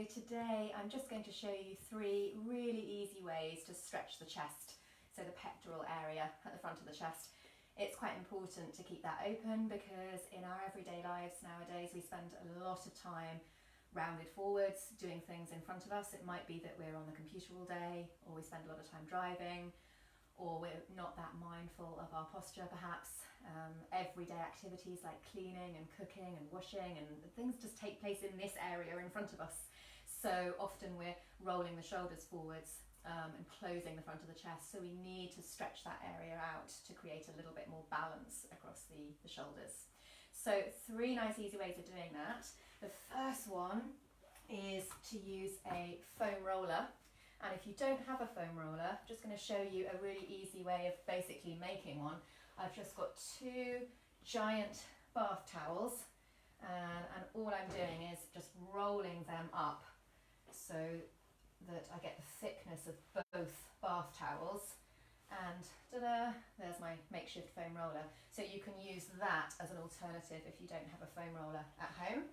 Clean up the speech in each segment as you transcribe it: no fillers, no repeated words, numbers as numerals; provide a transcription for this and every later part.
So today I'm just going to show you 3 really easy ways to stretch the chest, so the pectoral area at the front of the chest. It's quite important to keep that open because in our everyday lives nowadays we spend a lot of time rounded forwards doing things in front of us. It might be that we're on the computer all day, or we spend a lot of time driving, or we're not that mindful of our posture perhaps. Everyday activities like cleaning and cooking and washing and things just take place in this area in front of us. So often we're rolling the shoulders forwards and closing the front of the chest, so we need to stretch that area out to create a little bit more balance across the shoulders. So 3 nice easy ways of doing that. The first one is to use a foam roller. And if you don't have a foam roller, I'm just going to show you a really easy way of basically making one. I've just got 2 giant bath towels and all I'm doing is just rolling them up so that I get the thickness of both bath towels. And ta-da, there's my makeshift foam roller. So you can use that as an alternative if you don't have a foam roller at home.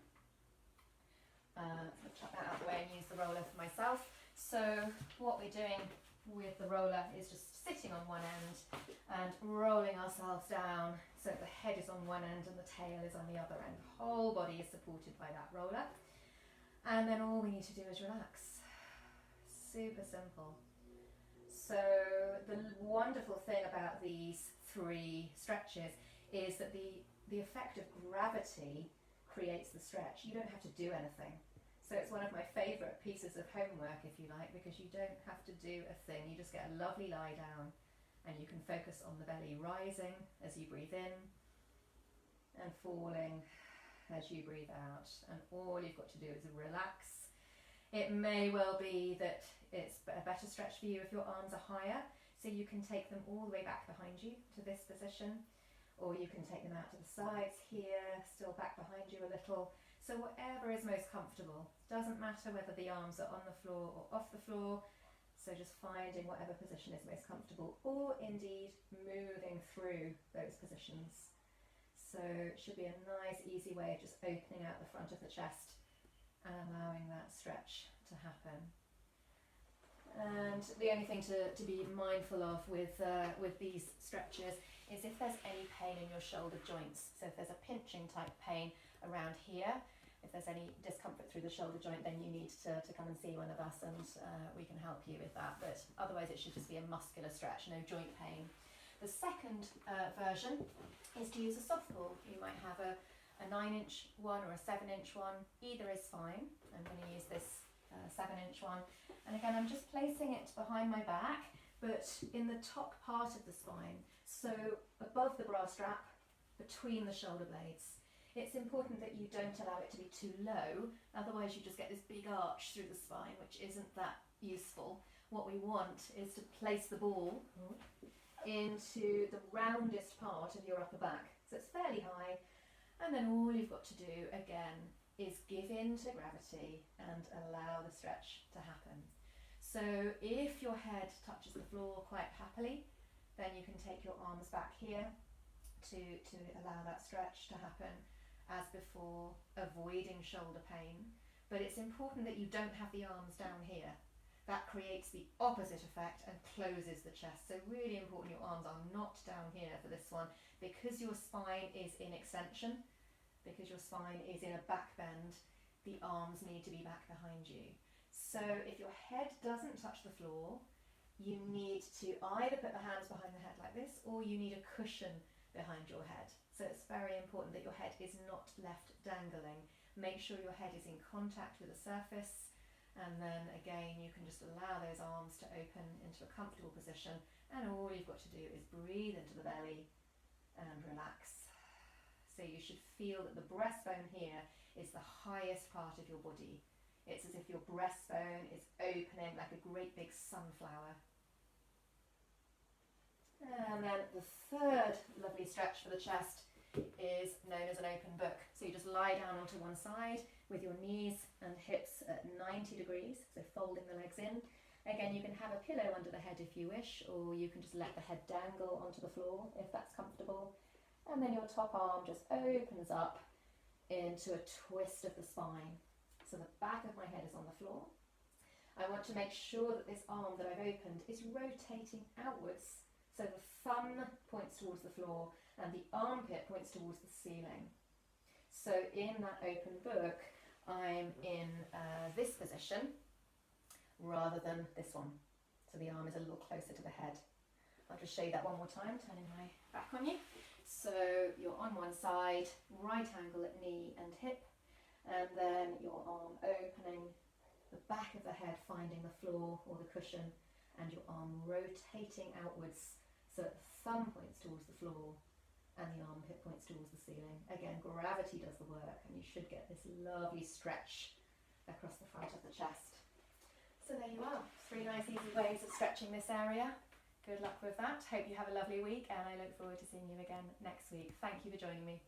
I'll chuck that out of the way and use the roller for myself. So what we're doing with the roller is just sitting on one end and rolling ourselves down so that the head is on one end and the tail is on the other end. The whole body is supported by that roller. And then all we need to do is relax. Super simple. So the wonderful thing about these 3 stretches is that the effect of gravity creates the stretch. You don't have to do anything. So it's one of my favourite pieces of homework, if you like, because you don't have to do a thing. You just get a lovely lie down and you can focus on the belly rising as you breathe in and falling as you breathe out. And all you've got to do is relax. It may well be that it's a better stretch for you if your arms are higher, so you can take them all the way back behind you to this position, or you can take them out to the sides here, still back behind you a little. So whatever is most comfortable. Doesn't matter whether the arms are on the floor or off the floor, so just finding whatever position is most comfortable, or indeed moving through those positions. So it should be a nice easy way of just opening out the front of the chest and allowing that stretch to happen. And the only thing to be mindful of with these stretches is if there's any pain in your shoulder joints. So if there's a pinching type pain around here, if there's any discomfort through the shoulder joint, then you need to come and see one of us and we can help you with that. But otherwise it should just be a muscular stretch, no joint pain. The second version is to use a soft ball. You might have a 9-inch one or a 7-inch one. Either is fine. I'm going to use this 7-inch one. And again, I'm just placing it behind my back, but in the top part of the spine. So above the bra strap, between the shoulder blades. It's important that you don't allow it to be too low, otherwise you just get this big arch through the spine, which isn't that useful. What we want is to place the ball into the roundest part of your upper back. So it's fairly high, and then all you've got to do again is give in to gravity and allow the stretch to happen. So if your head touches the floor quite happily, then you can take your arms back here to allow that stretch to happen as before, avoiding shoulder pain. But it's important that you don't have the arms down here. That creates the opposite effect and closes the chest. So really important your arms are not down here for this one, because your spine is in extension, because your spine is in a back bend, the arms need to be back behind you. So if your head doesn't touch the floor, you need to either put the hands behind the head like this, or you need a cushion behind your head. So it's very important that your head is not left dangling. Make sure your head is in contact with the surface, and then again you can just allow those arms to open into a comfortable position, and all you've got to do is breathe into the belly and relax. So you should feel that the breastbone here is the highest part of your body. It's as if your breastbone is opening like a great big sunflower. And then the third lovely stretch for the chest is known as an open book. So you just lie down onto one side with your knees and hips at 90 degrees, so folding the legs in. Again, you can have a pillow under the head if you wish, or you can just let the head dangle onto the floor if that's comfortable. And then your top arm just opens up into a twist of the spine. So the back of my head is on the floor. I want to make sure that this arm that I've opened is rotating outwards. So the thumb points towards the floor and the armpit points towards the ceiling. So in that open book, I'm in this position rather than this one. So the arm is a little closer to the head. I'll just show you that one more time, turning my back on you. So you're on one side, right angle at knee and hip, and then your arm opening, the back of the head finding the floor or the cushion, and your arm rotating outwards so that the thumb points towards the floor and the armpit points towards the ceiling. Again, gravity does the work, and you should get this lovely stretch across the front of the chest. So there you are, 3 nice easy ways of stretching this area. Good luck with that. Hope you have a lovely week, and I look forward to seeing you again next week. Thank you for joining me.